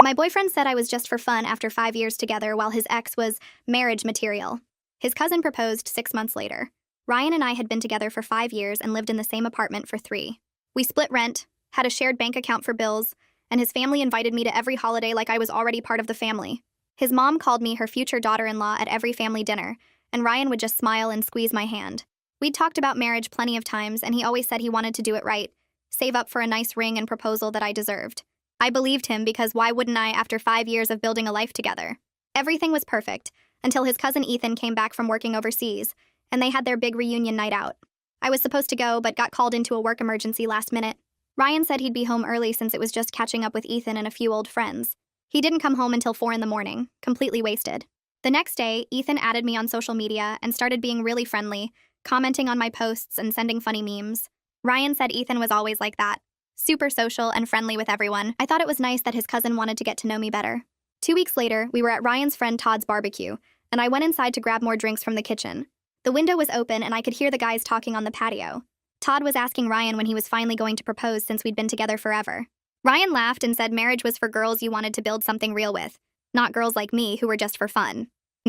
My boyfriend said I was just for fun after 5 years together while his ex was marriage material. His cousin proposed 6 months later. Ryan and I had been together for 5 years and lived in the same apartment for 3. We split rent, had a shared bank account for bills, and his family invited me to every holiday like I was already part of the family. His mom called me her future daughter-in-law at every family dinner, and Ryan would just smile and squeeze my hand. We'd talked about marriage plenty of times, and he always said he wanted to do it right, save up for a nice ring and proposal that I deserved. I believed him because why wouldn't I after 5 years of building a life together? Everything was perfect, until his cousin Ethan came back from working overseas, and they had their big reunion night out. I was supposed to go, but got called into a work emergency last minute. Ryan said he'd be home early since it was just catching up with Ethan and a few old friends. He didn't come home until 4 in the morning, completely wasted. The next day, Ethan added me on social media and started being really friendly, commenting on my posts and sending funny memes. Ryan said Ethan was always like that, super social and friendly with everyone. I thought it was nice that his cousin wanted to get to know me better. 2 weeks later, we were at Ryan's friend Todd's barbecue, and I went inside to grab more drinks from the kitchen. The window was open and I could hear the guys talking on the patio. Todd was asking Ryan when he was finally going to propose since we'd been together forever. Ryan laughed and said marriage was for girls you wanted to build something real with, not girls like me who were just for fun.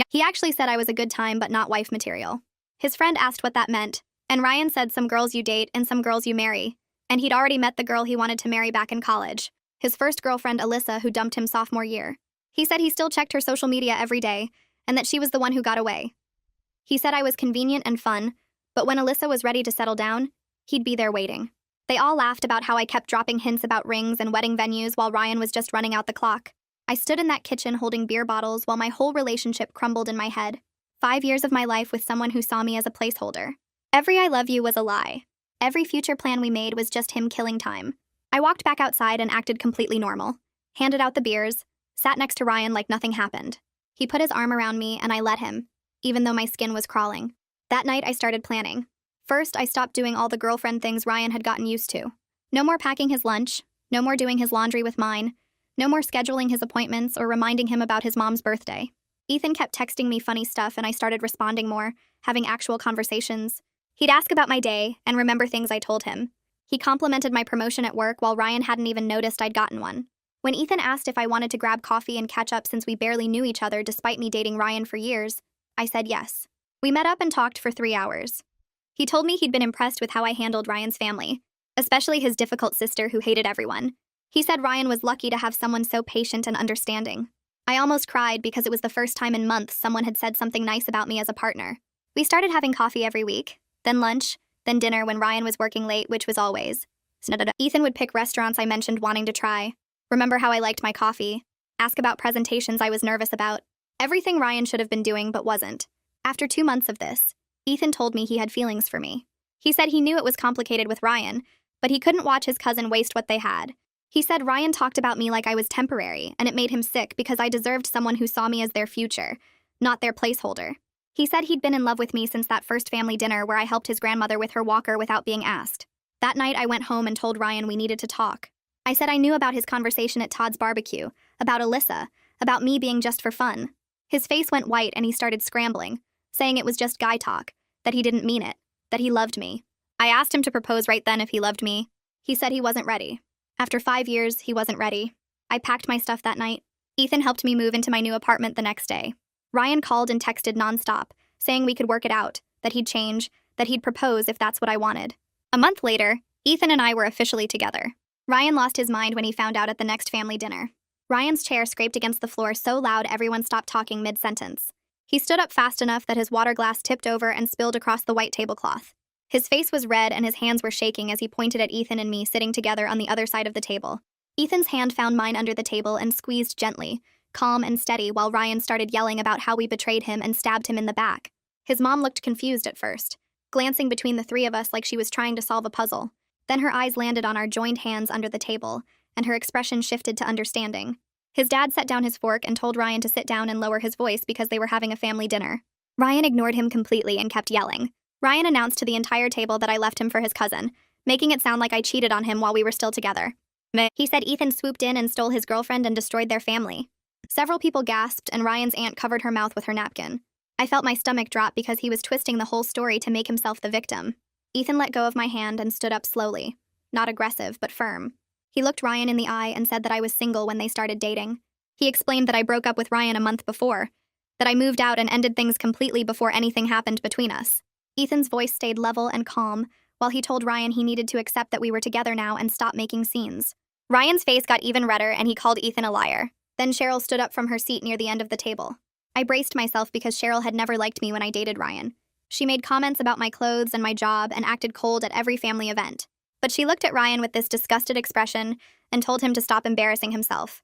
He actually said I was a good time but not wife material. His friend asked what that meant, and Ryan said some girls you date and some girls you marry, and he'd already met the girl he wanted to marry back in college, his first girlfriend Alyssa, who dumped him sophomore year. He said he still checked her social media every day, and that she was the one who got away. He said I was convenient and fun, but when Alyssa was ready to settle down, he'd be there waiting. They all laughed about how I kept dropping hints about rings and wedding venues while Ryan was just running out the clock. I stood in that kitchen holding beer bottles while my whole relationship crumbled in my head. 5 years of my life with someone who saw me as a placeholder. Every I love you was a lie. Every future plan we made was just him killing time. I walked back outside and acted completely normal, handed out the beers, sat next to Ryan like nothing happened. He put his arm around me and I let him, even though my skin was crawling. That night I started planning. First, I stopped doing all the girlfriend things Ryan had gotten used to. No more packing his lunch, no more doing his laundry with mine, no more scheduling his appointments or reminding him about his mom's birthday. Ethan kept texting me funny stuff and I started responding more, having actual conversations. He'd ask about my day and remember things I told him. He complimented my promotion at work while Ryan hadn't even noticed I'd gotten one. When Ethan asked if I wanted to grab coffee and catch up since we barely knew each other despite me dating Ryan for years, I said yes. We met up and talked for 3 hours. He told me he'd been impressed with how I handled Ryan's family, especially his difficult sister who hated everyone. He said Ryan was lucky to have someone so patient and understanding. I almost cried because it was the first time in months someone had said something nice about me as a partner. We started having coffee every week, then lunch, then dinner when Ryan was working late, which was always. Ethan would pick restaurants I mentioned wanting to try, remember how I liked my coffee, ask about presentations I was nervous about. Everything Ryan should have been doing but wasn't. After 2 months of this, Ethan told me he had feelings for me. He said he knew it was complicated with Ryan, but he couldn't watch his cousin waste what they had. He said Ryan talked about me like I was temporary, and it made him sick because I deserved someone who saw me as their future, not their placeholder. He said he'd been in love with me since that first family dinner where I helped his grandmother with her walker without being asked. That night I went home and told Ryan we needed to talk. I said I knew about his conversation at Todd's barbecue, about Alyssa, about me being just for fun. His face went white and he started scrambling, saying it was just guy talk, that he didn't mean it, that he loved me. I asked him to propose right then if he loved me. He said he wasn't ready. After 5 years, he wasn't ready. I packed my stuff that night. Ethan helped me move into my new apartment the next day. Ryan called and texted nonstop, saying we could work it out, that he'd change, that he'd propose if that's what I wanted. A month later, Ethan and I were officially together. Ryan lost his mind when he found out at the next family dinner. Ryan's chair scraped against the floor so loud everyone stopped talking mid-sentence. He stood up fast enough that his water glass tipped over and spilled across the white tablecloth. His face was red and his hands were shaking as he pointed at Ethan and me sitting together on the other side of the table. Ethan's hand found mine under the table and squeezed gently, calm and steady, while Ryan started yelling about how we betrayed him and stabbed him in the back. His mom looked confused at first, glancing between the 3 of us like she was trying to solve a puzzle. Then her eyes landed on our joined hands under the table, and her expression shifted to understanding. His dad set down his fork and told Ryan to sit down and lower his voice because they were having a family dinner. Ryan ignored him completely and kept yelling. Ryan announced to the entire table that I left him for his cousin, making it sound like I cheated on him while we were still together. He said Ethan swooped in and stole his girlfriend and destroyed their family. Several people gasped and Ryan's aunt covered her mouth with her napkin. I felt my stomach drop because he was twisting the whole story to make himself the victim. Ethan let go of my hand and stood up slowly, not aggressive but firm. He looked Ryan in the eye and said that I was single when they started dating. He explained that I broke up with Ryan a month before, that I moved out and ended things completely before anything happened between us. Ethan's voice stayed level and calm, while he told Ryan he needed to accept that we were together now and stop making scenes. Ryan's face got even redder and he called Ethan a liar. Then Cheryl stood up from her seat near the end of the table. I braced myself because Cheryl had never liked me when I dated Ryan. She made comments about my clothes and my job and acted cold at every family event. But she looked at Ryan with this disgusted expression and told him to stop embarrassing himself.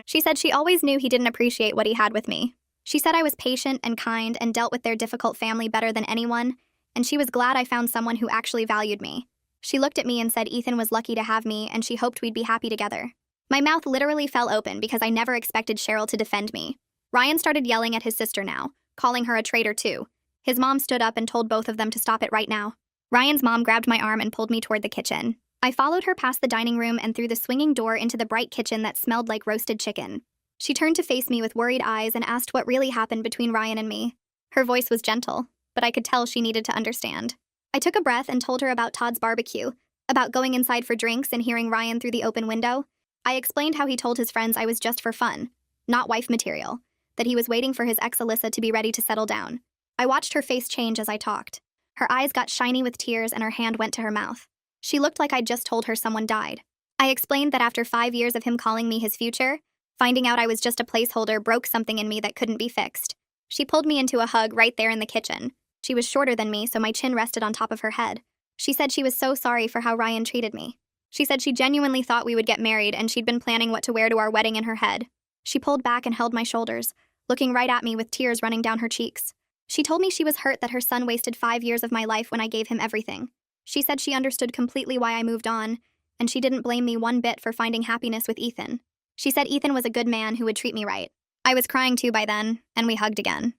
She said she always knew he didn't appreciate what he had with me. She said I was patient and kind and dealt with their difficult family better than anyone, and she was glad I found someone who actually valued me. She looked at me and said Ethan was lucky to have me and she hoped we'd be happy together. My mouth literally fell open because I never expected Cheryl to defend me. Ryan started yelling at his sister now, calling her a traitor too. His mom stood up and told both of them to stop it right now. Ryan's mom grabbed my arm and pulled me toward the kitchen. I followed her past the dining room and through the swinging door into the bright kitchen that smelled like roasted chicken. She turned to face me with worried eyes and asked what really happened between Ryan and me. Her voice was gentle, but I could tell she needed to understand. I took a breath and told her about Todd's barbecue, about going inside for drinks and hearing Ryan through the open window. I explained how he told his friends I was just for fun, not wife material, that he was waiting for his ex Alyssa to be ready to settle down. I watched her face change as I talked. Her eyes got shiny with tears and her hand went to her mouth. She looked like I'd just told her someone died. I explained that after 5 years of him calling me his future, finding out I was just a placeholder broke something in me that couldn't be fixed. She pulled me into a hug right there in the kitchen. She was shorter than me, so my chin rested on top of her head. She said she was so sorry for how Ryan treated me. She said she genuinely thought we would get married and she'd been planning what to wear to our wedding in her head. She pulled back and held my shoulders, looking right at me with tears running down her cheeks. She told me she was hurt that her son wasted 5 years of my life when I gave him everything. She said she understood completely why I moved on, and she didn't blame me one bit for finding happiness with Ethan. She said Ethan was a good man who would treat me right. I was crying too by then, and we hugged again.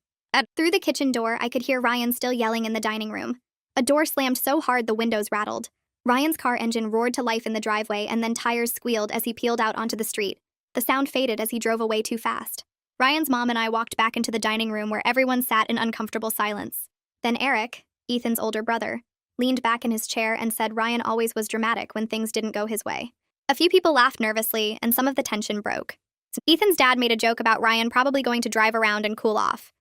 Through the kitchen door, I could hear Ryan still yelling in the dining room. A door slammed so hard the windows rattled. Ryan's car engine roared to life in the driveway and then tires squealed as he peeled out onto the street. The sound faded as he drove away too fast. Ryan's mom and I walked back into the dining room where everyone sat in uncomfortable silence. Then Eric, Ethan's older brother, leaned back in his chair and said Ryan always was dramatic when things didn't go his way. A few people laughed nervously, and some of the tension broke. Ethan's dad made a joke about Ryan probably going to drive around and cool off.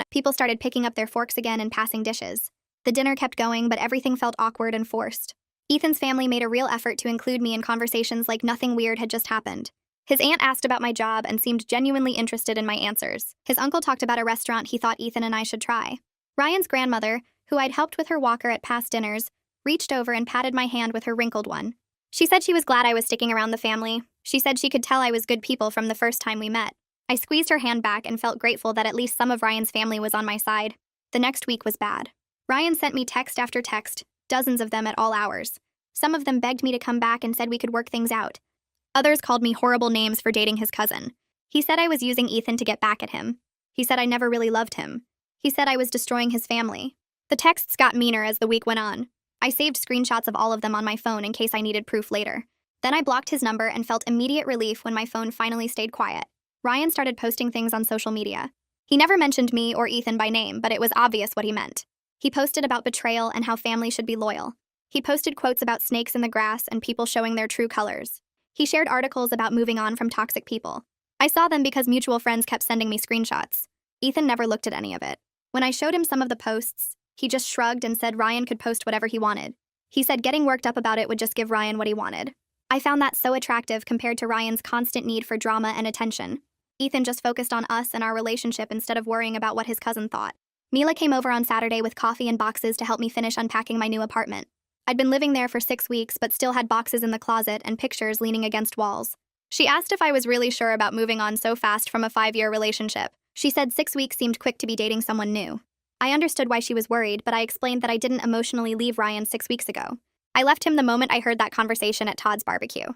People started picking up their forks again and passing dishes. The dinner kept going, but everything felt awkward and forced. Ethan's family made a real effort to include me in conversations like nothing weird had just happened. His aunt asked about my job and seemed genuinely interested in my answers. His uncle talked about a restaurant he thought Ethan and I should try. Ryan's grandmother, who I'd helped with her walker at past dinners, reached over and patted my hand with her wrinkled one. She said she was glad I was sticking around the family. She said she could tell I was good people from the first time we met. I squeezed her hand back and felt grateful that at least some of Ryan's family was on my side. The next week was bad. Ryan sent me text after text, dozens of them at all hours. Some of them begged me to come back and said we could work things out. Others called me horrible names for dating his cousin. He said I was using Ethan to get back at him. He said I never really loved him. He said I was destroying his family. The texts got meaner as the week went on. I saved screenshots of all of them on my phone in case I needed proof later. Then I blocked his number and felt immediate relief when my phone finally stayed quiet. Ryan started posting things on social media. He never mentioned me or Ethan by name, but it was obvious what he meant. He posted about betrayal and how family should be loyal. He posted quotes about snakes in the grass and people showing their true colors. He shared articles about moving on from toxic people. I saw them because mutual friends kept sending me screenshots. Ethan never looked at any of it. When I showed him some of the posts, he just shrugged and said Ryan could post whatever he wanted. He said getting worked up about it would just give Ryan what he wanted. I found that so attractive compared to Ryan's constant need for drama and attention. Ethan just focused on us and our relationship instead of worrying about what his cousin thought. Mila came over on Saturday with coffee and boxes to help me finish unpacking my new apartment. I'd been living there for 6 weeks, but still had boxes in the closet and pictures leaning against walls. She asked if I was really sure about moving on so fast from a 5-year relationship. She said 6 weeks seemed quick to be dating someone new. I understood why she was worried, but I explained that I didn't emotionally leave Ryan 6 weeks ago. I left him the moment I heard that conversation at Todd's barbecue.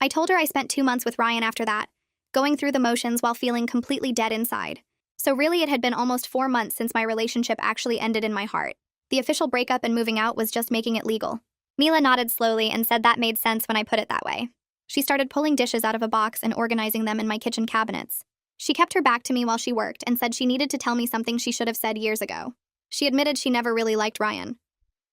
I told her I spent 2 months with Ryan after that, going through the motions while feeling completely dead inside. So really it had been almost 4 months since my relationship actually ended in my heart. The official breakup and moving out was just making it legal. Mila nodded slowly and said that made sense when I put it that way. She started pulling dishes out of a box and organizing them in my kitchen cabinets. She kept her back to me while she worked and said she needed to tell me something she should have said years ago. She admitted she never really liked Ryan.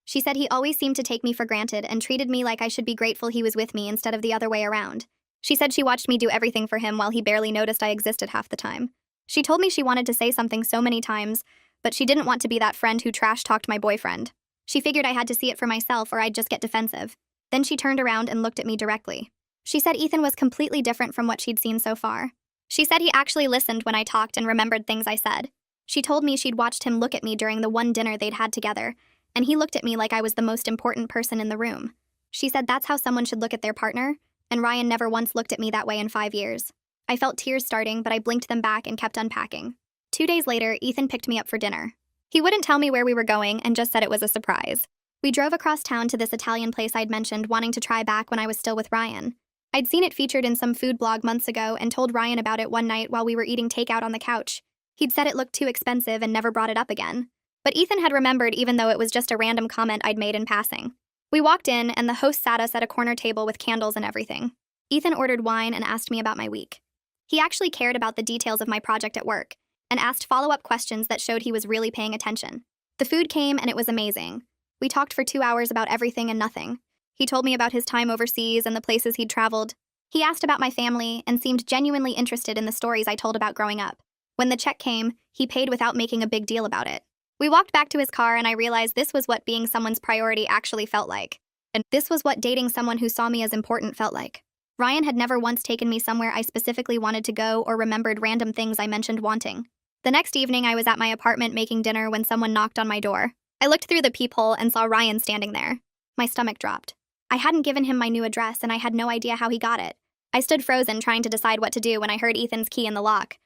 She said he always seemed to take me for granted and treated me like I should be grateful he was with me instead of the other way around. She said she watched me do everything for him while he barely noticed I existed half the time. She told me she wanted to say something so many times, but she didn't want to be that friend who trash-talked my boyfriend. She figured I had to see it for myself or I'd just get defensive. Then she turned around and looked at me directly. She said Ethan was completely different from what she'd seen so far. She said he actually listened when I talked and remembered things I said. She told me she'd watched him look at me during the one dinner they'd had together, and he looked at me like I was the most important person in the room. She said that's how someone should look at their partner, and Ryan never once looked at me that way in 5 years. I felt tears starting, but I blinked them back and kept unpacking. 2 days later, Ethan picked me up for dinner. He wouldn't tell me where we were going and just said it was a surprise. We drove across town to this Italian place I'd mentioned wanting to try back when I was still with Ryan. I'd seen it featured in some food blog months ago and told Ryan about it one night while we were eating takeout on the couch. He'd said it looked too expensive and never brought it up again. But Ethan had remembered even though it was just a random comment I'd made in passing. We walked in and the host sat us at a corner table with candles and everything. Ethan ordered wine and asked me about my week. He actually cared about the details of my project at work and asked follow-up questions that showed he was really paying attention. The food came and it was amazing. We talked for 2 hours about everything and nothing. He told me about his time overseas and the places he'd traveled. He asked about my family and seemed genuinely interested in the stories I told about growing up. When the check came, he paid without making a big deal about it. We walked back to his car and I realized this was what being someone's priority actually felt like. And this was what dating someone who saw me as important felt like. Ryan had never once taken me somewhere I specifically wanted to go or remembered random things I mentioned wanting. The next evening, I was at my apartment making dinner when someone knocked on my door. I looked through the peephole and saw Ryan standing there. My stomach dropped. I hadn't given him my new address and I had no idea how he got it. I stood frozen trying to decide what to do when I heard Ethan's key in the lock.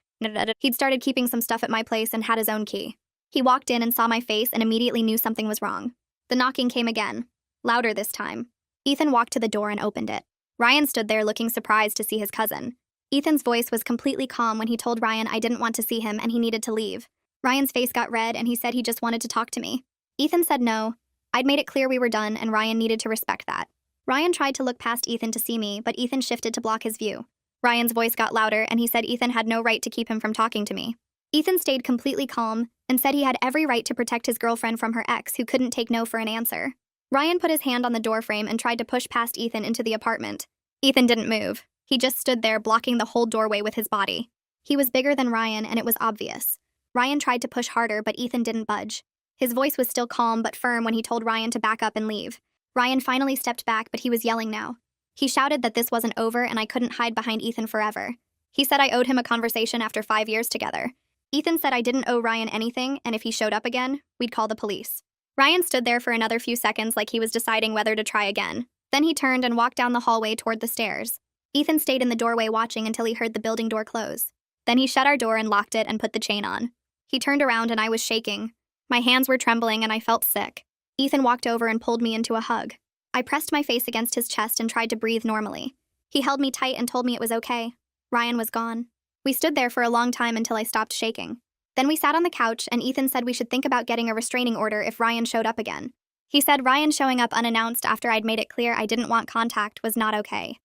He'd started keeping some stuff at my place and had his own key. He walked in and saw my face and immediately knew something was wrong. The knocking came again, louder this time. Ethan walked to the door and opened it. Ryan stood there looking surprised to see his cousin. Ethan's voice was completely calm when he told Ryan I didn't want to see him and he needed to leave. Ryan's face got red and he said he just wanted to talk to me. Ethan said no. I'd made it clear we were done and Ryan needed to respect that. Ryan tried to look past Ethan to see me, but Ethan shifted to block his view. Ryan's voice got louder and he said Ethan had no right to keep him from talking to me. Ethan stayed completely calm and said he had every right to protect his girlfriend from her ex who couldn't take no for an answer. Ryan put his hand on the doorframe and tried to push past Ethan into the apartment. Ethan didn't move. He just stood there blocking the whole doorway with his body. He was bigger than Ryan and it was obvious. Ryan tried to push harder, but Ethan didn't budge. His voice was still calm but firm when he told Ryan to back up and leave. Ryan finally stepped back, but he was yelling now. He shouted that this wasn't over and I couldn't hide behind Ethan forever. He said I owed him a conversation after 5 years together. Ethan said I didn't owe Ryan anything, and if he showed up again, we'd call the police. Ryan stood there for another few seconds like he was deciding whether to try again. Then he turned and walked down the hallway toward the stairs. Ethan stayed in the doorway watching until he heard the building door close. Then he shut our door and locked it and put the chain on. He turned around and I was shaking. My hands were trembling and I felt sick. Ethan walked over and pulled me into a hug. I pressed my face against his chest and tried to breathe normally. He held me tight and told me it was okay. Ryan was gone. We stood there for a long time until I stopped shaking. Then we sat on the couch and Ethan said we should think about getting a restraining order if Ryan showed up again. He said Ryan showing up unannounced after I'd made it clear I didn't want contact was not okay.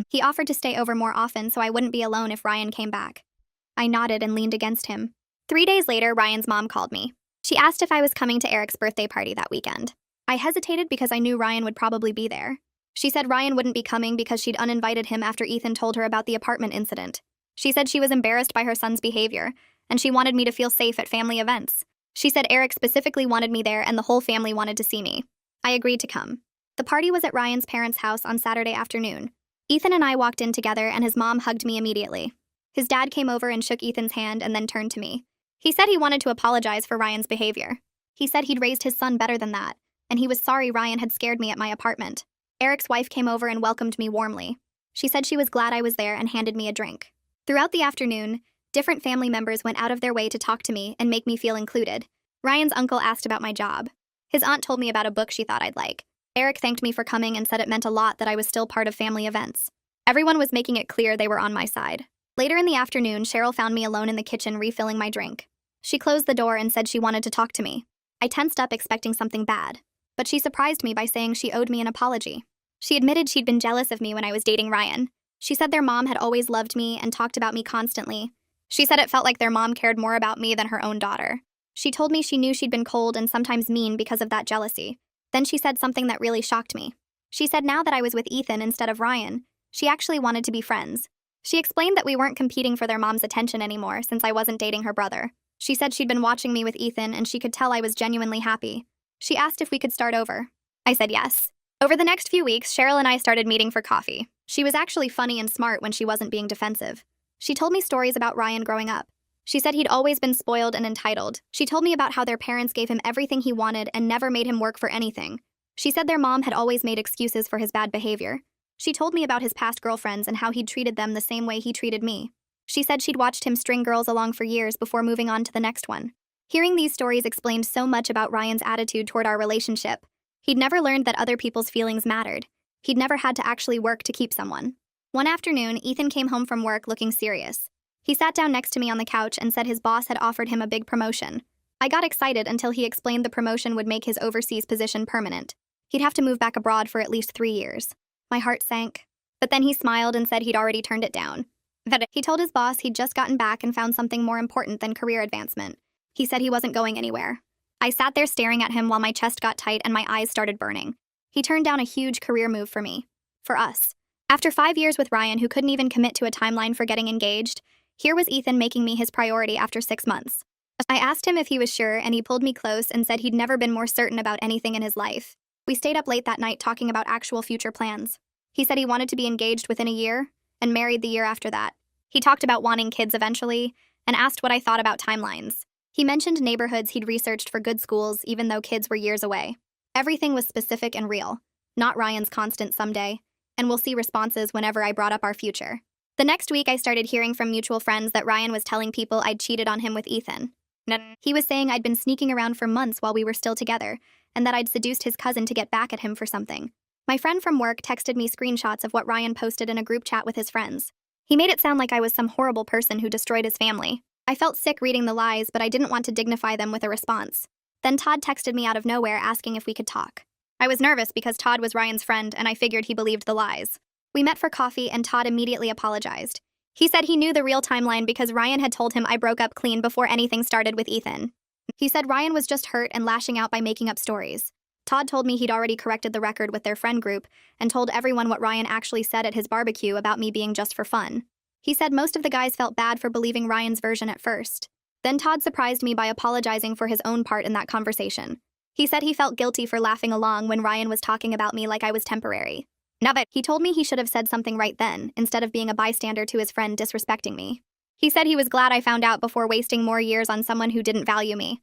He offered to stay over more often so I wouldn't be alone if Ryan came back. I nodded and leaned against him. 3 days later, Ryan's mom called me. She asked if I was coming to Eric's birthday party that weekend. I hesitated because I knew Ryan would probably be there. She said Ryan wouldn't be coming because she'd uninvited him after Ethan told her about the apartment incident. She said she was embarrassed by her son's behavior, and she wanted me to feel safe at family events. She said Eric specifically wanted me there and the whole family wanted to see me. I agreed to come. The party was at Ryan's parents' house on Saturday afternoon. Ethan and I walked in together and his mom hugged me immediately. His dad came over and shook Ethan's hand and then turned to me. He said he wanted to apologize for Ryan's behavior. He said he'd raised his son better than that, and he was sorry Ryan had scared me at my apartment. Eric's wife came over and welcomed me warmly. She said she was glad I was there and handed me a drink. Throughout the afternoon, different family members went out of their way to talk to me and make me feel included. Ryan's uncle asked about my job. His aunt told me about a book she thought I'd like. Eric thanked me for coming and said it meant a lot that I was still part of family events. Everyone was making it clear they were on my side. Later in the afternoon, Cheryl found me alone in the kitchen refilling my drink. She closed the door and said she wanted to talk to me. I tensed up expecting something bad, but she surprised me by saying she owed me an apology. She admitted she'd been jealous of me when I was dating Ryan. She said their mom had always loved me and talked about me constantly. She said it felt like their mom cared more about me than her own daughter. She told me she knew she'd been cold and sometimes mean because of that jealousy. Then she said something that really shocked me. She said now that I was with Ethan instead of Ryan, she actually wanted to be friends. She explained that we weren't competing for their mom's attention anymore since I wasn't dating her brother. She said she'd been watching me with Ethan and she could tell I was genuinely happy. She asked if we could start over. I said yes. Over the next few weeks, Cheryl and I started meeting for coffee. She was actually funny and smart when she wasn't being defensive. She told me stories about Ryan growing up. She said he'd always been spoiled and entitled. She told me about how their parents gave him everything he wanted and never made him work for anything. She said their mom had always made excuses for his bad behavior. She told me about his past girlfriends and how he'd treated them the same way he treated me. She said she'd watched him string girls along for years before moving on to the next one. Hearing these stories explained so much about Ryan's attitude toward our relationship. He'd never learned that other people's feelings mattered. He'd never had to actually work to keep someone. One afternoon, Ethan came home from work looking serious. He sat down next to me on the couch and said his boss had offered him a big promotion. I got excited until he explained the promotion would make his overseas position permanent. He'd have to move back abroad for at least 3 years. My heart sank. But then he smiled and said he'd already turned it down. He told his boss he'd just gotten back and found something more important than career advancement. He said he wasn't going anywhere. I sat there staring at him while my chest got tight and my eyes started burning. He turned down a huge career move for me. For us. After 5 years with Ryan, who couldn't even commit to a timeline for getting engaged, here was Ethan making me his priority after 6 months. I asked him if he was sure, and he pulled me close and said he'd never been more certain about anything in his life. We stayed up late that night talking about actual future plans. He said he wanted to be engaged within a year and married the year after that. He talked about wanting kids eventually and asked what I thought about timelines. He mentioned neighborhoods he'd researched for good schools even though kids were years away. Everything was specific and real, not Ryan's constant someday, and we'll see responses whenever I brought up our future. The next week, I started hearing from mutual friends that Ryan was telling people I'd cheated on him with Ethan. He was saying I'd been sneaking around for months while we were still together, and that I'd seduced his cousin to get back at him for something. My friend from work texted me screenshots of what Ryan posted in a group chat with his friends. He made it sound like I was some horrible person who destroyed his family. I felt sick reading the lies, but I didn't want to dignify them with a response. Then Todd texted me out of nowhere asking if we could talk. I was nervous because Todd was Ryan's friend and I figured he believed the lies. We met for coffee and Todd immediately apologized. He said he knew the real timeline because Ryan had told him I broke up clean before anything started with Ethan. He said Ryan was just hurt and lashing out by making up stories. Todd told me he'd already corrected the record with their friend group and told everyone what Ryan actually said at his barbecue about me being just for fun. He said most of the guys felt bad for believing Ryan's version at first. Then Todd surprised me by apologizing for his own part in that conversation. He said he felt guilty for laughing along when Ryan was talking about me like I was temporary. But he told me he should have said something right then, instead of being a bystander to his friend disrespecting me. He said he was glad I found out before wasting more years on someone who didn't value me.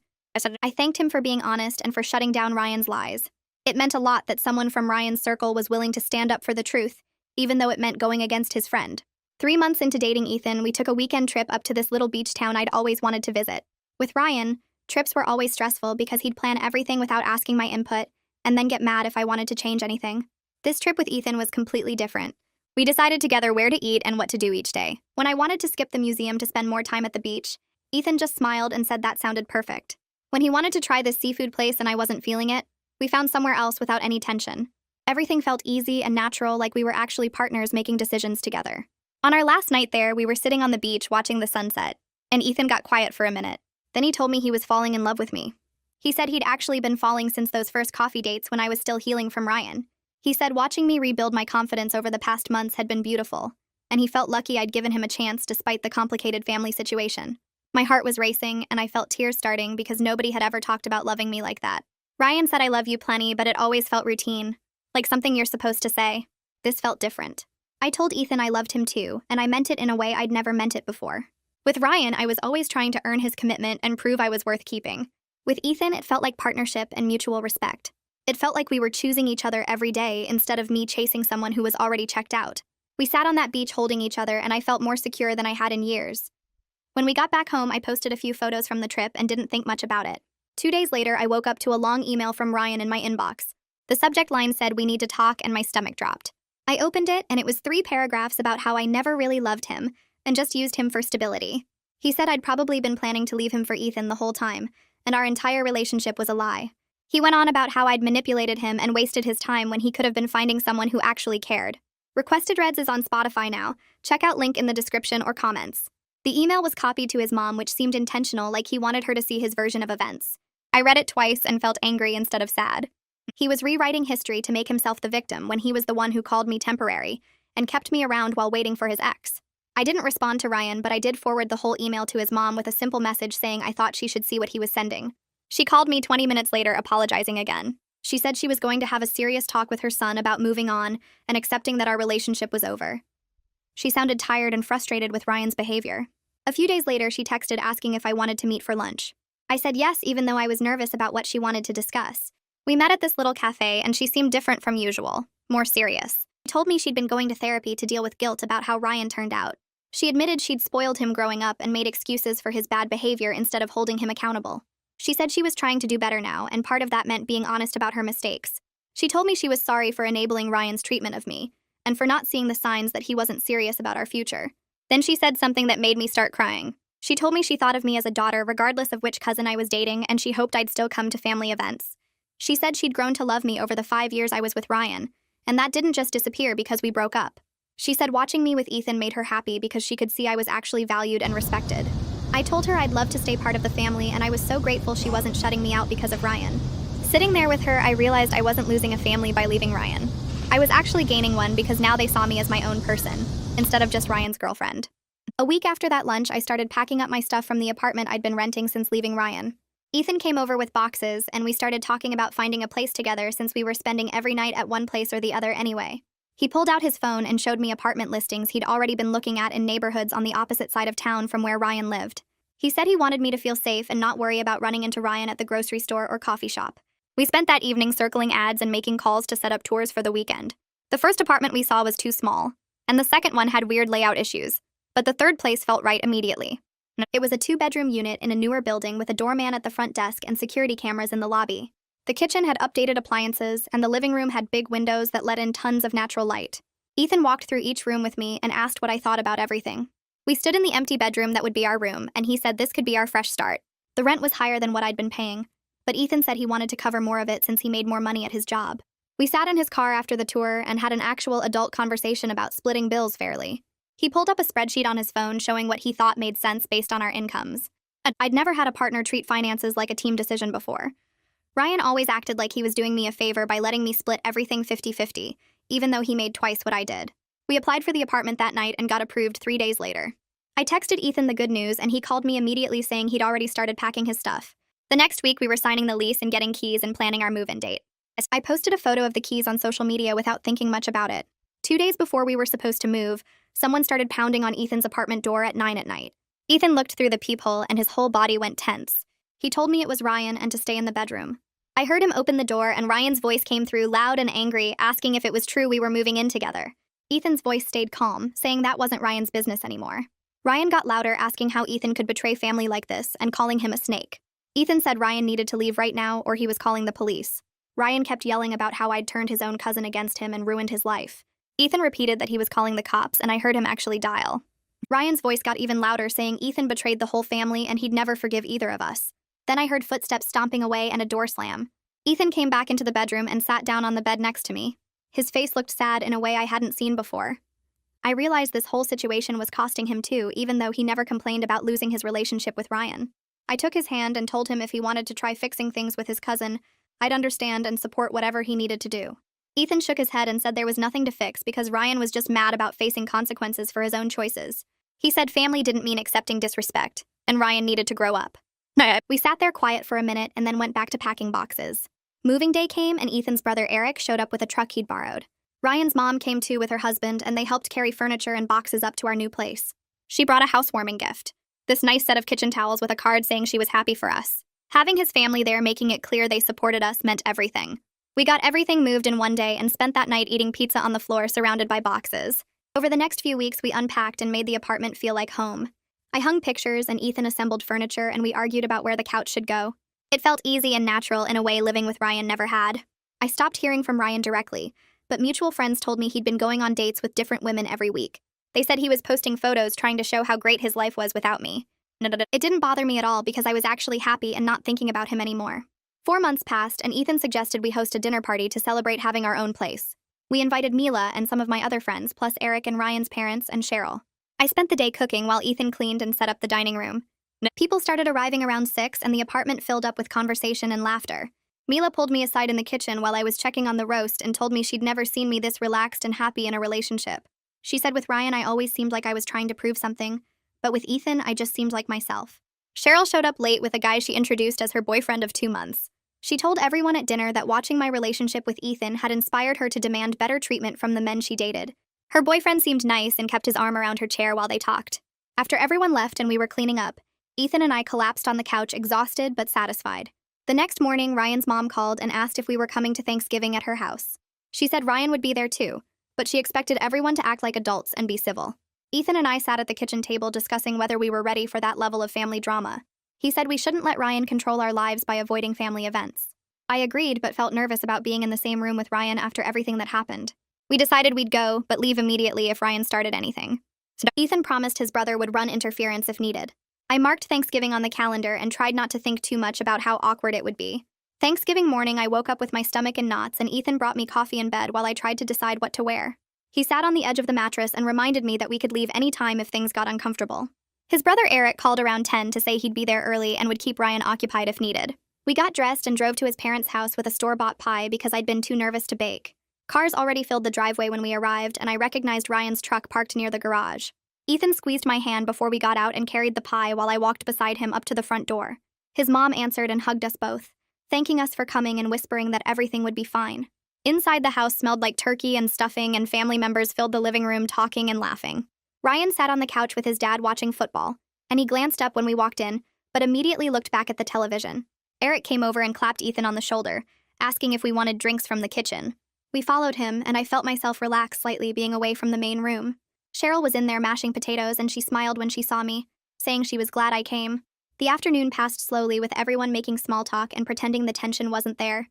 I thanked him for being honest and for shutting down Ryan's lies. It meant a lot that someone from Ryan's circle was willing to stand up for the truth, even though it meant going against his friend. 3 months into dating Ethan, we took a weekend trip up to this little beach town I'd always wanted to visit. With Ryan, trips were always stressful because he'd plan everything without asking my input, and then get mad if I wanted to change anything. This trip with Ethan was completely different. We decided together where to eat and what to do each day. When I wanted to skip the museum to spend more time at the beach, Ethan just smiled and said that sounded perfect. When he wanted to try this seafood place and I wasn't feeling it, we found somewhere else without any tension. Everything felt easy and natural, like we were actually partners making decisions together. On our last night there, we were sitting on the beach watching the sunset, and Ethan got quiet for a minute. Then he told me he was falling in love with me. He said he'd actually been falling since those first coffee dates when I was still healing from Ryan. He said watching me rebuild my confidence over the past months had been beautiful, and he felt lucky I'd given him a chance despite the complicated family situation. My heart was racing, and I felt tears starting because nobody had ever talked about loving me like that. Ryan said I love you plenty, but it always felt routine, like something you're supposed to say. This felt different. I told Ethan I loved him too, and I meant it in a way I'd never meant it before. With Ryan, I was always trying to earn his commitment and prove I was worth keeping. With Ethan, it felt like partnership and mutual respect. It felt like we were choosing each other every day instead of me chasing someone who was already checked out. We sat on that beach holding each other, and I felt more secure than I had in years. When we got back home, I posted a few photos from the trip and didn't think much about it. 2 days later, I woke up to a long email from Ryan in my inbox. The subject line said, "We need to talk," and my stomach dropped. I opened it, and it was 3 paragraphs about how I never really loved him and just used him for stability. He said I'd probably been planning to leave him for Ethan the whole time, and our entire relationship was a lie. He went on about how I'd manipulated him and wasted his time when he could have been finding someone who actually cared. Requested Reds is on Spotify now. Check out link in the description or comments. The email was copied to his mom, which seemed intentional, like he wanted her to see his version of events. I read it twice and felt angry instead of sad. He was rewriting history to make himself the victim when he was the one who called me temporary and kept me around while waiting for his ex. I didn't respond to Ryan, but I did forward the whole email to his mom with a simple message saying I thought she should see what he was sending. She called me 20 minutes later apologizing again. She said she was going to have a serious talk with her son about moving on and accepting that our relationship was over. She sounded tired and frustrated with Ryan's behavior. A few days later, she texted asking if I wanted to meet for lunch. I said yes, even though I was nervous about what she wanted to discuss. We met at this little cafe, and she seemed different from usual, more serious. She told me she'd been going to therapy to deal with guilt about how Ryan turned out. She admitted she'd spoiled him growing up and made excuses for his bad behavior instead of holding him accountable. She said she was trying to do better now, and part of that meant being honest about her mistakes. She told me she was sorry for enabling Ryan's treatment of me, and for not seeing the signs that he wasn't serious about our future. Then she said something that made me start crying. She told me she thought of me as a daughter regardless of which cousin I was dating, and she hoped I'd still come to family events. She said she'd grown to love me over the 5 years I was with Ryan, and that didn't just disappear because we broke up. She said watching me with Ethan made her happy because she could see I was actually valued and respected. I told her I'd love to stay part of the family, and I was so grateful she wasn't shutting me out because of Ryan. Sitting there with her, I realized I wasn't losing a family by leaving Ryan. I was actually gaining one because now they saw me as my own person, instead of just Ryan's girlfriend. A week after that lunch, I started packing up my stuff from the apartment I'd been renting since leaving Ryan. Ethan came over with boxes, and we started talking about finding a place together since we were spending every night at one place or the other anyway. He pulled out his phone and showed me apartment listings he'd already been looking at in neighborhoods on the opposite side of town from where Ryan lived. He said he wanted me to feel safe and not worry about running into Ryan at the grocery store or coffee shop. We spent that evening circling ads and making calls to set up tours for the weekend. The first apartment we saw was too small, and the second one had weird layout issues, but the third place felt right immediately. It was a 2-bedroom unit in a newer building with a doorman at the front desk and security cameras in the lobby. The kitchen had updated appliances, and the living room had big windows that let in tons of natural light. Ethan walked through each room with me and asked what I thought about everything. We stood in the empty bedroom that would be our room, and he said this could be our fresh start. The rent was higher than what I'd been paying, but Ethan said he wanted to cover more of it since he made more money at his job. We sat in his car after the tour and had an actual adult conversation about splitting bills fairly. He pulled up a spreadsheet on his phone showing what he thought made sense based on our incomes. I'd never had a partner treat finances like a team decision before. Ryan always acted like he was doing me a favor by letting me split everything 50-50, even though he made twice what I did. We applied for the apartment that night and got approved 3 days later. I texted Ethan the good news, and he called me immediately saying he'd already started packing his stuff. The next week, we were signing the lease and getting keys and planning our move-in date. I posted a photo of the keys on social media without thinking much about it. 2 days before we were supposed to move, someone started pounding on Ethan's apartment door at 9 at night. Ethan looked through the peephole and his whole body went tense. He told me it was Ryan and to stay in the bedroom. I heard him open the door, and Ryan's voice came through loud and angry, asking if it was true we were moving in together. Ethan's voice stayed calm, saying that wasn't Ryan's business anymore. Ryan got louder, asking how Ethan could betray family like this and calling him a snake. Ethan said Ryan needed to leave right now or he was calling the police. Ryan kept yelling about how I'd turned his own cousin against him and ruined his life. Ethan repeated that he was calling the cops, and I heard him actually dial. Ryan's voice got even louder, saying Ethan betrayed the whole family and he'd never forgive either of us. Then I heard footsteps stomping away and a door slam. Ethan came back into the bedroom and sat down on the bed next to me. His face looked sad in a way I hadn't seen before. I realized this whole situation was costing him too, even though he never complained about losing his relationship with Ryan. I took his hand and told him if he wanted to try fixing things with his cousin, I'd understand and support whatever he needed to do. Ethan shook his head and said there was nothing to fix because Ryan was just mad about facing consequences for his own choices. He said family didn't mean accepting disrespect, and Ryan needed to grow up. We sat there quiet for a minute and then went back to packing boxes. Moving day came, and Ethan's brother Eric showed up with a truck he'd borrowed. Ryan's mom came too with her husband, and they helped carry furniture and boxes up to our new place. She brought a housewarming gift, this nice set of kitchen towels with a card saying she was happy for us. Having his family there making it clear they supported us meant everything. We got everything moved in one day and spent that night eating pizza on the floor surrounded by boxes. Over the next few weeks, we unpacked and made the apartment feel like home. I hung pictures and Ethan assembled furniture, and we argued about where the couch should go. It felt easy and natural in a way living with Ryan never had. I stopped hearing from Ryan directly, but mutual friends told me he'd been going on dates with different women every week. They said he was posting photos trying to show how great his life was without me. It didn't bother me at all because I was actually happy and not thinking about him anymore. 4 months passed, and Ethan suggested we host a dinner party to celebrate having our own place. We invited Mila and some of my other friends, plus Eric and Ryan's parents and Cheryl. I spent the day cooking while Ethan cleaned and set up the dining room. People started arriving around 6, and the apartment filled up with conversation and laughter. Mila pulled me aside in the kitchen while I was checking on the roast and told me she'd never seen me this relaxed and happy in a relationship. She said with Ryan I always seemed like I was trying to prove something, but with Ethan I just seemed like myself. Cheryl showed up late with a guy she introduced as her boyfriend of 2 months. She told everyone at dinner that watching my relationship with Ethan had inspired her to demand better treatment from the men she dated. Her boyfriend seemed nice and kept his arm around her chair while they talked. After everyone left and we were cleaning up, Ethan and I collapsed on the couch exhausted but satisfied. The next morning, Ryan's mom called and asked if we were coming to Thanksgiving at her house. She said Ryan would be there too, but she expected everyone to act like adults and be civil. Ethan and I sat at the kitchen table discussing whether we were ready for that level of family drama. He said we shouldn't let Ryan control our lives by avoiding family events. I agreed but felt nervous about being in the same room with Ryan after everything that happened. We decided we'd go, but leave immediately if Ryan started anything. Ethan promised his brother would run interference if needed. I marked Thanksgiving on the calendar and tried not to think too much about how awkward it would be. Thanksgiving morning, I woke up with my stomach in knots and Ethan brought me coffee in bed while I tried to decide what to wear. He sat on the edge of the mattress and reminded me that we could leave any time if things got uncomfortable. His brother Eric called around 10 to say he'd be there early and would keep Ryan occupied if needed. We got dressed and drove to his parents' house with a store-bought pie because I'd been too nervous to bake. Cars already filled the driveway when we arrived, and I recognized Ryan's truck parked near the garage. Ethan squeezed my hand before we got out and carried the pie while I walked beside him up to the front door. His mom answered and hugged us both, thanking us for coming and whispering that everything would be fine. Inside the house smelled like turkey and stuffing, and family members filled the living room talking and laughing. Ryan sat on the couch with his dad watching football, and he glanced up when we walked in, but immediately looked back at the television. Eric came over and clapped Ethan on the shoulder, asking if we wanted drinks from the kitchen. We followed him, and I felt myself relax slightly being away from the main room. Cheryl was in there mashing potatoes, and she smiled when she saw me, saying she was glad I came. The afternoon passed slowly with everyone making small talk and pretending the tension wasn't there.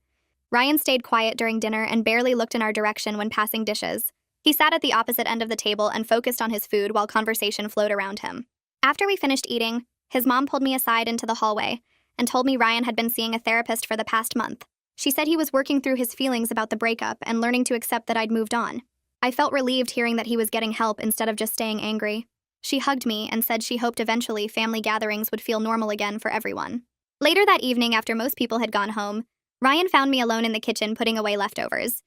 Ryan stayed quiet during dinner and barely looked in our direction when passing dishes. He sat at the opposite end of the table and focused on his food while conversation flowed around him. After we finished eating, his mom pulled me aside into the hallway and told me Ryan had been seeing a therapist for the past month. She said he was working through his feelings about the breakup and learning to accept that I'd moved on. I felt relieved hearing that he was getting help instead of just staying angry. She hugged me and said she hoped eventually family gatherings would feel normal again for everyone. Later that evening, after most people had gone home, Ryan found me alone in the kitchen putting away leftovers.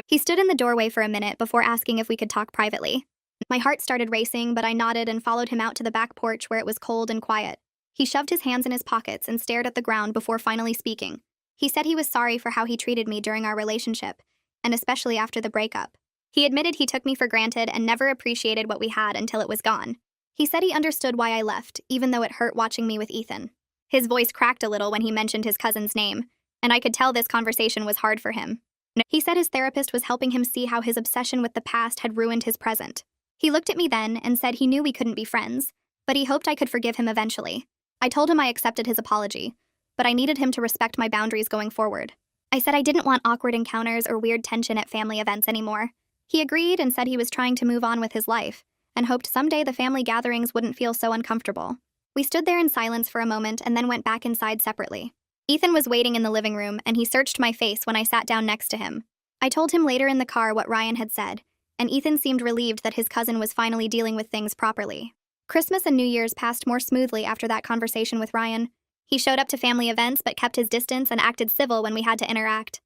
He stood in the doorway for a minute before asking if we could talk privately. My heart started racing, but I nodded and followed him out to the back porch where it was cold and quiet. He shoved his hands in his pockets and stared at the ground before finally speaking. He said he was sorry for how he treated me during our relationship, and especially after the breakup. He admitted he took me for granted and never appreciated what we had until it was gone. He said he understood why I left, even though it hurt watching me with Ethan. His voice cracked a little when he mentioned his cousin's name, and I could tell this conversation was hard for him. He said his therapist was helping him see how his obsession with the past had ruined his present. He looked at me then and said he knew we couldn't be friends, but he hoped I could forgive him eventually. I told him I accepted his apology, but I needed him to respect my boundaries going forward. I said I didn't want awkward encounters or weird tension at family events anymore. He agreed and said he was trying to move on with his life, and hoped someday the family gatherings wouldn't feel so uncomfortable. We stood there in silence for a moment and then went back inside separately. Ethan was waiting in the living room, and he searched my face when I sat down next to him. I told him later in the car what Ryan had said, and Ethan seemed relieved that his cousin was finally dealing with things properly. Christmas and New Year's passed more smoothly after that conversation with Ryan. He showed up to family events but kept his distance and acted civil when we had to interact.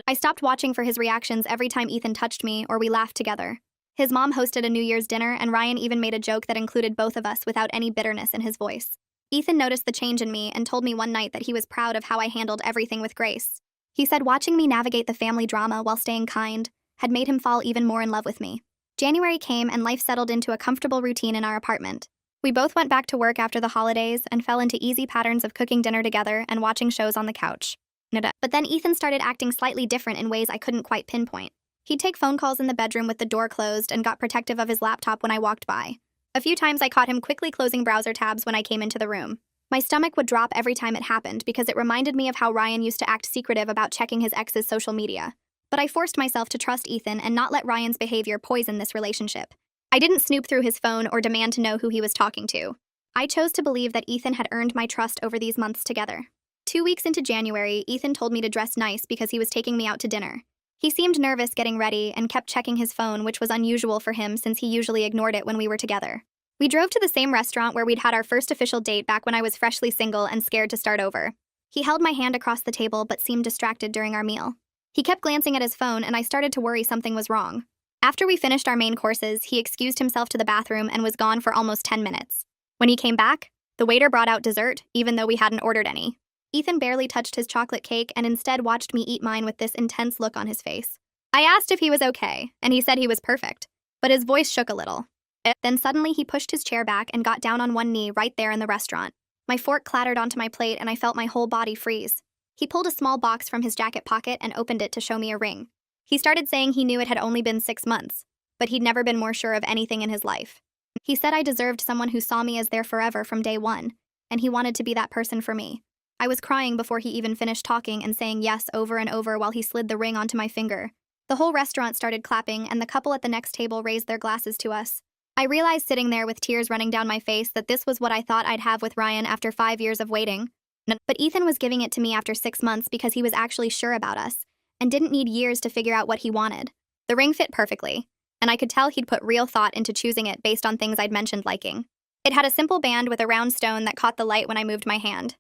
I stopped watching for his reactions every time Ethan touched me or we laughed together. His mom hosted a New Year's dinner, and Ryan even made a joke that included both of us without any bitterness in his voice. Ethan noticed the change in me and told me one night that he was proud of how I handled everything with grace. He said watching me navigate the family drama while staying kind had made him fall even more in love with me. January came and life settled into a comfortable routine in our apartment. We both went back to work after the holidays and fell into easy patterns of cooking dinner together and watching shows on the couch. But then Ethan started acting slightly different in ways I couldn't quite pinpoint. He'd take phone calls in the bedroom with the door closed and got protective of his laptop when I walked by. A few times I caught him quickly closing browser tabs when I came into the room. My stomach would drop every time it happened because it reminded me of how Ryan used to act secretive about checking his ex's social media. But I forced myself to trust Ethan and not let Ryan's behavior poison this relationship. I didn't snoop through his phone or demand to know who he was talking to. I chose to believe that Ethan had earned my trust over these months together. 2 weeks into January, Ethan told me to dress nice because he was taking me out to dinner. He seemed nervous getting ready and kept checking his phone, which was unusual for him since he usually ignored it when we were together. We drove to the same restaurant where we'd had our first official date back when I was freshly single and scared to start over. He held my hand across the table but seemed distracted during our meal. He kept glancing at his phone, and I started to worry something was wrong. After we finished our main courses, he excused himself to the bathroom and was gone for almost 10 minutes. When he came back, the waiter brought out dessert, even though we hadn't ordered any. Ethan barely touched his chocolate cake and instead watched me eat mine with this intense look on his face. I asked if he was okay, and he said he was perfect, but his voice shook a little. Then suddenly he pushed his chair back and got down on one knee right there in the restaurant. My fork clattered onto my plate and I felt my whole body freeze. He pulled a small box from his jacket pocket and opened it to show me a ring. He started saying he knew it had only been 6 months, but he'd never been more sure of anything in his life. He said I deserved someone who saw me as their forever from day one, and he wanted to be that person for me. I was crying before he even finished talking and saying yes over and over while he slid the ring onto my finger. The whole restaurant started clapping, and the couple at the next table raised their glasses to us. I realized sitting there with tears running down my face that this was what I thought I'd have with Ryan after 5 years of waiting. But Ethan was giving it to me after 6 months because he was actually sure about us and didn't need years to figure out what he wanted. The ring fit perfectly, and I could tell he'd put real thought into choosing it based on things I'd mentioned liking. It had a simple band with a round stone that caught the light when I moved my hand.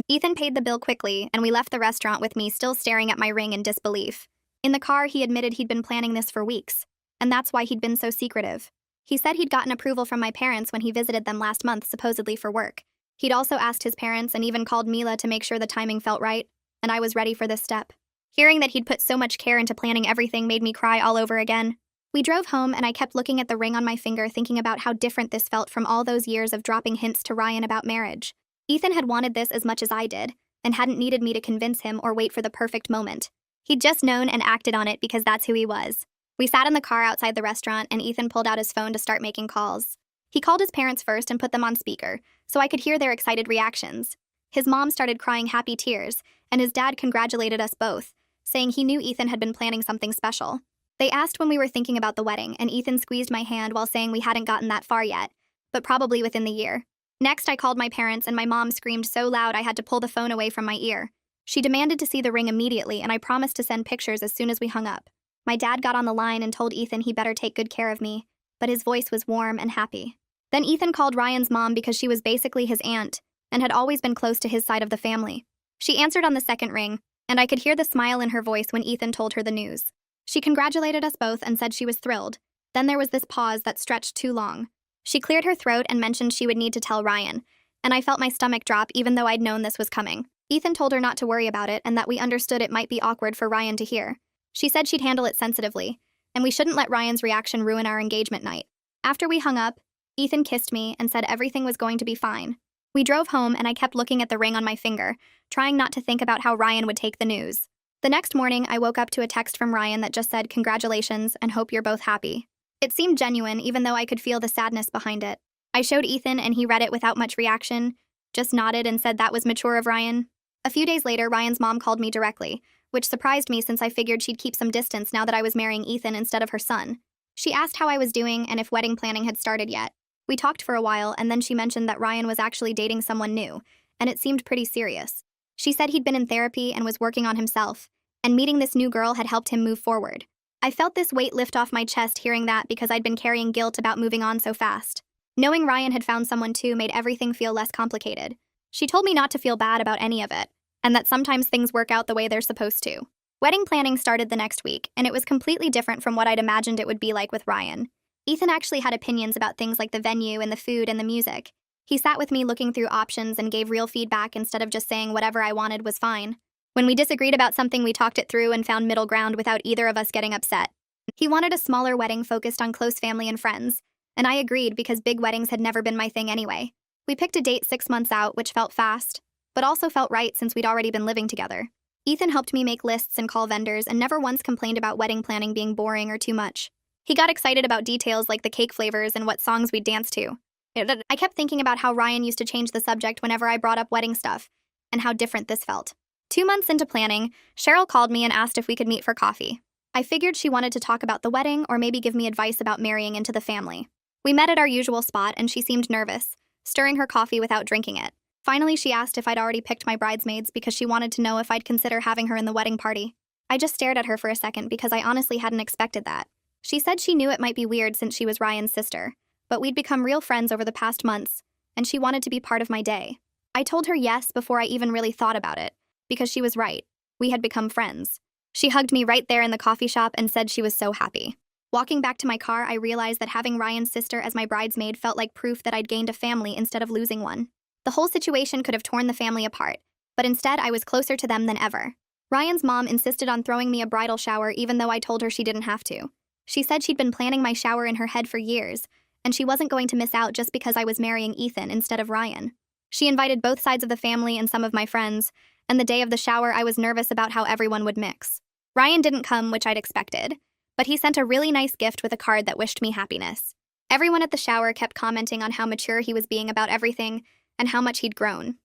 Ethan paid the bill quickly, and we left the restaurant with me still staring at my ring in disbelief. In the car, he admitted he'd been planning this for weeks, and that's why he'd been so secretive. He said he'd gotten approval from my parents when he visited them last month, supposedly for work. He'd also asked his parents and even called Mila to make sure the timing felt right, and I was ready for this step. Hearing that he'd put so much care into planning everything made me cry all over again. We drove home, and I kept looking at the ring on my finger, thinking about how different this felt from all those years of dropping hints to Ryan about marriage. Ethan had wanted this as much as I did, and hadn't needed me to convince him or wait for the perfect moment. He'd just known and acted on it because that's who he was. We sat in the car outside the restaurant, and Ethan pulled out his phone to start making calls. He called his parents first and put them on speaker, so I could hear their excited reactions. His mom started crying happy tears, and his dad congratulated us both, saying he knew Ethan had been planning something special. They asked when we were thinking about the wedding, and Ethan squeezed my hand while saying we hadn't gotten that far yet, but probably within the year. Next, I called my parents, and my mom screamed so loud I had to pull the phone away from my ear. She demanded to see the ring immediately, and I promised to send pictures as soon as we hung up. My dad got on the line and told Ethan he better take good care of me, but his voice was warm and happy. Then Ethan called Ryan's mom because she was basically his aunt and had always been close to his side of the family. She answered on the second ring, and I could hear the smile in her voice when Ethan told her the news. She congratulated us both and said she was thrilled. Then there was this pause that stretched too long. She cleared her throat and mentioned she would need to tell Ryan, and I felt my stomach drop even though I'd known this was coming. Ethan told her not to worry about it and that we understood it might be awkward for Ryan to hear. She said she'd handle it sensitively, and we shouldn't let Ryan's reaction ruin our engagement night. After we hung up, Ethan kissed me and said everything was going to be fine. We drove home, and I kept looking at the ring on my finger, trying not to think about how Ryan would take the news. The next morning, I woke up to a text from Ryan that just said, "Congratulations, and hope you're both happy." It seemed genuine, even though I could feel the sadness behind it. I showed Ethan, and he read it without much reaction, just nodded and said that was mature of Ryan. A few days later, Ryan's mom called me directly, which surprised me since I figured she'd keep some distance now that I was marrying Ethan instead of her son. She asked how I was doing and if wedding planning had started yet. We talked for a while, and then she mentioned that Ryan was actually dating someone new, and it seemed pretty serious. She said he'd been in therapy and was working on himself, and meeting this new girl had helped him move forward. I felt this weight lift off my chest hearing that because I'd been carrying guilt about moving on so fast. Knowing Ryan had found someone too made everything feel less complicated. She told me not to feel bad about any of it, and that sometimes things work out the way they're supposed to. Wedding planning started the next week, and it was completely different from what I'd imagined it would be like with Ryan. Ethan actually had opinions about things like the venue and the food and the music. He sat with me looking through options and gave real feedback instead of just saying whatever I wanted was fine. When we disagreed about something, we talked it through and found middle ground without either of us getting upset. He wanted a smaller wedding focused on close family and friends, and I agreed because big weddings had never been my thing anyway. We picked a date 6 months out, which felt fast, but also felt right since we'd already been living together. Ethan helped me make lists and call vendors and never once complained about wedding planning being boring or too much. He got excited about details like the cake flavors and what songs we'd dance to. I kept thinking about how Ryan used to change the subject whenever I brought up wedding stuff, and how different this felt. 2 months into planning, Cheryl called me and asked if we could meet for coffee. I figured she wanted to talk about the wedding or maybe give me advice about marrying into the family. We met at our usual spot, and she seemed nervous, stirring her coffee without drinking it. Finally, she asked if I'd already picked my bridesmaids because she wanted to know if I'd consider having her in the wedding party. I just stared at her for a second because I honestly hadn't expected that. She said she knew it might be weird since she was Ryan's sister, but we'd become real friends over the past months, and she wanted to be part of my day. I told her yes before I even really thought about it, because she was right. We had become friends. She hugged me right there in the coffee shop and said she was so happy. Walking back to my car, I realized that having Ryan's sister as my bridesmaid felt like proof that I'd gained a family instead of losing one. The whole situation could have torn the family apart, but instead I was closer to them than ever. Ryan's mom insisted on throwing me a bridal shower even though I told her she didn't have to. She said she'd been planning my shower in her head for years, and she wasn't going to miss out just because I was marrying Ethan instead of Ryan. She invited both sides of the family and some of my friends, and the day of the shower I was nervous about how everyone would mix. Ryan didn't come, which I'd expected, but he sent a really nice gift with a card that wished me happiness. Everyone at the shower kept commenting on how mature he was being about everything and how much he'd grown.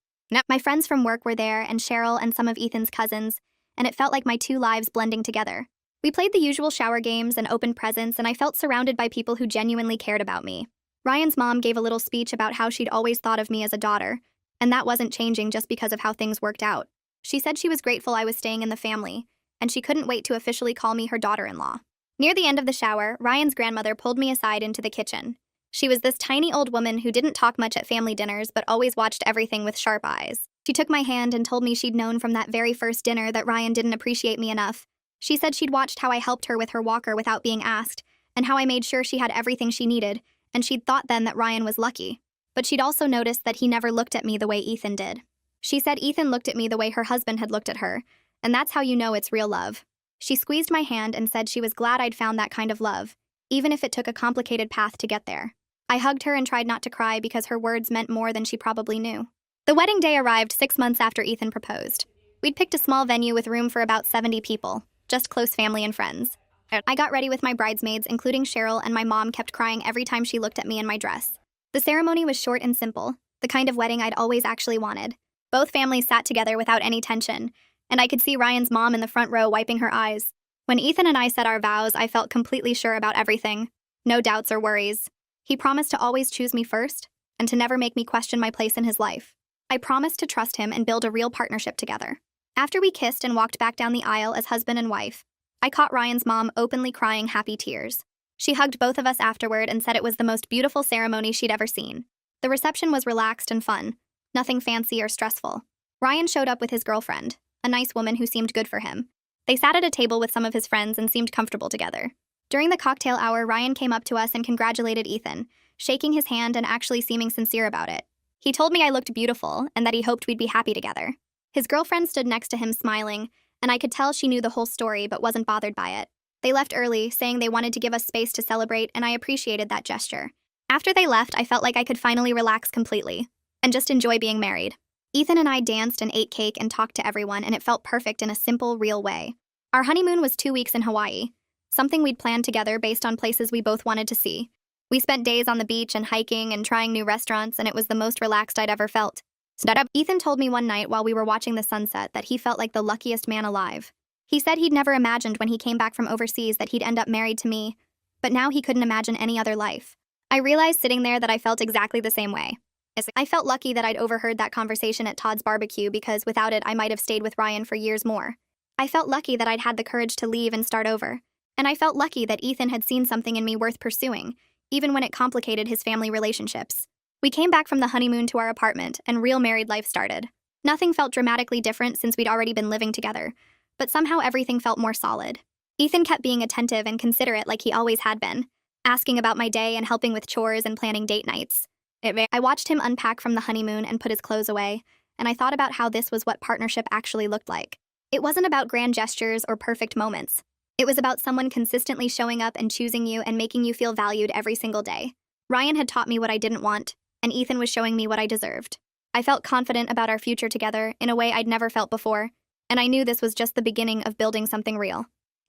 My friends from work were there, and Cheryl and some of Ethan's cousins, and it felt like my two lives blending together. We played the usual shower games and opened presents, and I felt surrounded by people who genuinely cared about me. Ryan's mom gave a little speech about how she'd always thought of me as a daughter, and that wasn't changing just because of how things worked out. She said she was grateful I was staying in the family, and she couldn't wait to officially call me her daughter-in-law. Near the end of the shower, Ryan's grandmother pulled me aside into the kitchen. She was this tiny old woman who didn't talk much at family dinners but always watched everything with sharp eyes. She took my hand and told me she'd known from that very first dinner that Ryan didn't appreciate me enough. She said she'd watched how I helped her with her walker without being asked, and how I made sure she had everything she needed, and she'd thought then that Ryan was lucky. But she'd also noticed that he never looked at me the way Ethan did. She said Ethan looked at me the way her husband had looked at her, and that's how you know it's real love. She squeezed my hand and said she was glad I'd found that kind of love, even if it took a complicated path to get there. I hugged her and tried not to cry because her words meant more than she probably knew. The wedding day arrived 6 months after Ethan proposed. We'd picked a small venue with room for about 70 people, just close family and friends. I got ready with my bridesmaids, including Cheryl, and my mom kept crying every time she looked at me in my dress. The ceremony was short and simple, the kind of wedding I'd always actually wanted. Both families sat together without any tension, and I could see Ryan's mom in the front row wiping her eyes. When Ethan and I said our vows, I felt completely sure about everything. No doubts or worries. He promised to always choose me first, and to never make me question my place in his life. I promised to trust him and build a real partnership together. After we kissed and walked back down the aisle as husband and wife, I caught Ryan's mom openly crying happy tears. She hugged both of us afterward and said it was the most beautiful ceremony she'd ever seen. The reception was relaxed and fun, nothing fancy or stressful. Ryan showed up with his girlfriend, a nice woman who seemed good for him. They sat at a table with some of his friends and seemed comfortable together. During the cocktail hour, Ryan came up to us and congratulated Ethan, shaking his hand and actually seeming sincere about it. He told me I looked beautiful and that he hoped we'd be happy together. His girlfriend stood next to him smiling, and I could tell she knew the whole story but wasn't bothered by it. They left early, saying they wanted to give us space to celebrate, and I appreciated that gesture. After they left, I felt like I could finally relax completely and just enjoy being married. Ethan and I danced and ate cake and talked to everyone, and it felt perfect in a simple, real way. Our honeymoon was 2 weeks in Hawaii, something we'd planned together based on places we both wanted to see. We spent days on the beach and hiking and trying new restaurants, and it was the most relaxed I'd ever felt. Ethan told me one night while we were watching the sunset that he felt like the luckiest man alive. He said he'd never imagined when he came back from overseas that he'd end up married to me, but now he couldn't imagine any other life. I realized sitting there that I felt exactly the same way. I felt lucky that I'd overheard that conversation at Todd's barbecue because without it, I might have stayed with Ryan for years more. I felt lucky that I'd had the courage to leave and start over. And I felt lucky that Ethan had seen something in me worth pursuing, even when it complicated his family relationships. We came back from the honeymoon to our apartment, and real married life started. Nothing felt dramatically different since we'd already been living together, but somehow everything felt more solid. Ethan kept being attentive and considerate like he always had been, asking about my day and helping with chores and planning date nights. I watched him unpack from the honeymoon and put his clothes away, and I thought about how this was what partnership actually looked like. It wasn't about grand gestures or perfect moments. It was about someone consistently showing up and choosing you and making you feel valued every single day. Ryan had taught me what I didn't want, and Ethan was showing me what I deserved. I felt confident about our future together in a way I'd never felt before, and I knew this was just the beginning of building something real.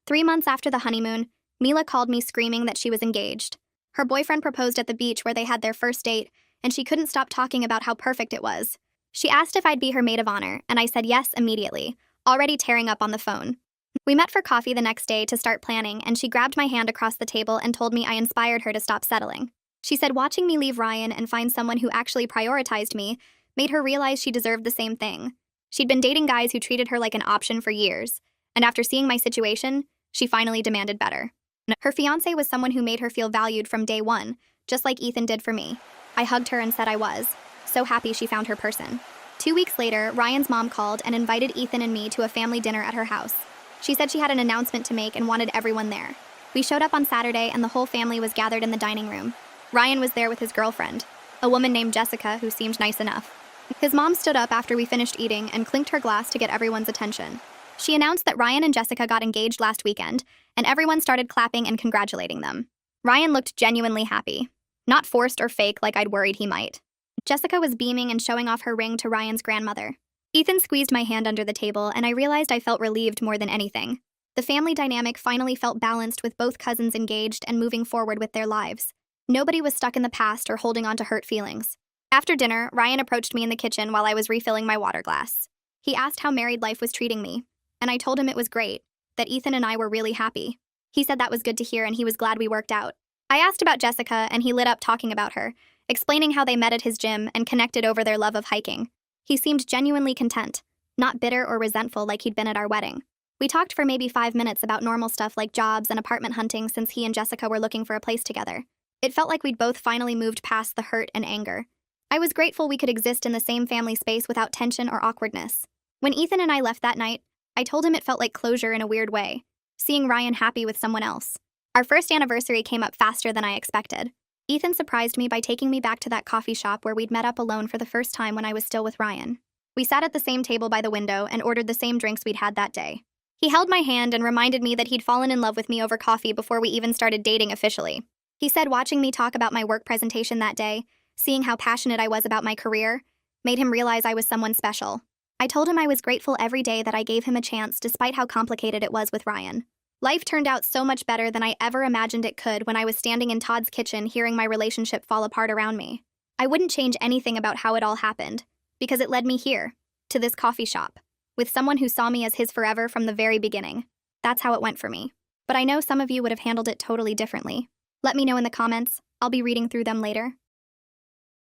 3 months after the honeymoon, Mila called me screaming that she was engaged. Her boyfriend proposed at the beach where they had their first date, and she couldn't stop talking about how perfect it was. She asked if I'd be her maid of honor, and I said yes immediately, already tearing up on the phone. We met for coffee the next day to start planning, and she grabbed my hand across the table and told me I inspired her to stop settling. She said watching me leave Ryan and find someone who actually prioritized me made her realize she deserved the same thing. She'd been dating guys who treated her like an option for years, and after seeing my situation, she finally demanded better. Her fiancé was someone who made her feel valued from day one, just like Ethan did for me. I hugged her and said I was so happy she found her person. 2 weeks later, Ryan's mom called and invited Ethan and me to a family dinner at her house. She said she had an announcement to make and wanted everyone there. We showed up on Saturday and the whole family was gathered in the dining room. Ryan was there with his girlfriend, a woman named Jessica who seemed nice enough. His mom stood up after we finished eating and clinked her glass to get everyone's attention. She announced that Ryan and Jessica got engaged last weekend, and everyone started clapping and congratulating them. Ryan looked genuinely happy. Not forced or fake like I'd worried he might. Jessica was beaming and showing off her ring to Ryan's grandmother. Ethan squeezed my hand under the table, and I realized I felt relieved more than anything. The family dynamic finally felt balanced with both cousins engaged and moving forward with their lives. Nobody was stuck in the past or holding on to hurt feelings. After dinner, Ryan approached me in the kitchen while I was refilling my water glass. He asked how married life was treating me, and I told him it was great, that Ethan and I were really happy. He said that was good to hear and he was glad we worked out. I asked about Jessica and he lit up talking about her, explaining how they met at his gym and connected over their love of hiking. He seemed genuinely content, not bitter or resentful like he'd been at our wedding. We talked for maybe 5 minutes about normal stuff like jobs and apartment hunting since he and Jessica were looking for a place together. It felt like we'd both finally moved past the hurt and anger. I was grateful we could exist in the same family space without tension or awkwardness. When Ethan and I left that night, I told him it felt like closure in a weird way, seeing Ryan happy with someone else. Our first anniversary came up faster than I expected. Ethan surprised me by taking me back to that coffee shop where we'd met up alone for the first time when I was still with Ryan. We sat at the same table by the window and ordered the same drinks we'd had that day. He held my hand and reminded me that he'd fallen in love with me over coffee before we even started dating officially. He said watching me talk about my work presentation that day, seeing how passionate I was about my career, made him realize I was someone special. I told him I was grateful every day that I gave him a chance despite how complicated it was with Ryan. Life turned out so much better than I ever imagined it could when I was standing in Todd's kitchen hearing my relationship fall apart around me. I wouldn't change anything about how it all happened, because it led me here, to this coffee shop, with someone who saw me as his forever from the very beginning. That's how it went for me. But I know some of you would have handled it totally differently. Let me know in the comments. I'll be reading through them later.